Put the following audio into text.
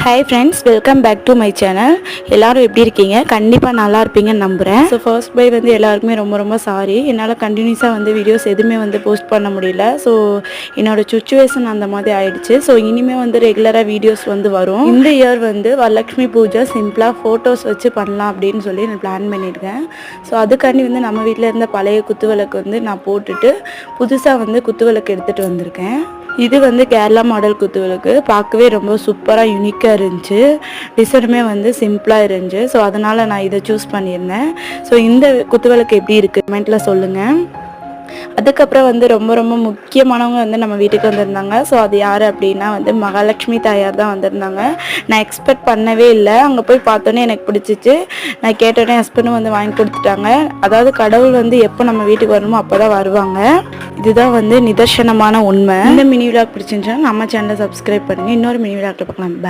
Hi friends, welcome back to my channel. எல்லோரும் எப்படி இருக்கீங்க? கண்டிப்பாக நல்லா இருப்பீங்கன்னு நம்புகிறேன். ஸோ ஃபர்ஸ்ட் பை வந்து எல்லாருக்குமே ரொம்ப ரொம்ப சாரி. என்னால் கண்டினியூஸாக வந்து வீடியோஸ் எதுவுமே வந்து போஸ்ட் பண்ண முடியல. ஸோ என்னோடய சுச்சுவேஷன் அந்த மாதிரி ஆயிடுச்சு. ஸோ இனிமேல் வந்து ரெகுலராக வீடியோஸ் வந்து வரும். இந்த இயர் வந்து வரலட்சுமி பூஜை சிம்பிளாக ஃபோட்டோஸ் வச்சு பண்ணலாம் அப்படின்னு சொல்லி நான் பிளான் பண்ணியிருக்கேன். ஸோ அதுக்காண்டி வந்து நம்ம வீட்டில் இருந்த பழைய குத்துவிளக்கு வந்து நான் போட்டுட்டு புதுசாக வந்து குத்துவிளக்கு எடுத்துகிட்டு வந்திருக்கேன். இது வந்து கேரளா மாடல் குத்துவிளக்கு. பார்க்கவே ரொம்ப சூப்பராக யூனிக்காக இருந்துச்சு. டிசைனுமே வந்து சிம்பிளாக இருந்துச்சு. ஸோ அதனால் நான் இதை சூஸ் பண்ணியிருந்தேன். ஸோ இந்த குத்துவிளக்கு எப்படி இருக்குது கமெண்ட்டில் சொல்லுங்கள். அதுக்கப்புறம் வந்து ரொம்ப ரொம்ப முக்கியமானவங்க வந்து நம்ம வீட்டுக்கு வந்திருந்தாங்க. ஸோ அது யார் அப்படின்னா வந்து மகாலட்சுமி தாயார் தான் வந்திருந்தாங்க. நான் எக்ஸ்பெக்ட் பண்ணவே இல்லை. அங்கே போய் பார்த்தோன்னே எனக்கு பிடிச்சிச்சு. நான் கேட்டோன்னே ஹஸ்பண்டும் வந்து வாங்கி கொடுத்துட்டாங்க. அதாவது கடவுள் வந்து எப்போ நம்ம வீட்டுக்கு வரணுமோ அப்போ தான் வருவாங்க. இதுதான் வந்து நிதர்சனமான உண்மை. இந்த மினி விளாக் பிடிச்சிருந்துச்சுன்னா நம்ம சேனலை சப்ஸ்கிரைப் பண்ணுங்கள். இன்னொரு மினி விளாக்ல பார்க்கலாம். பாய்.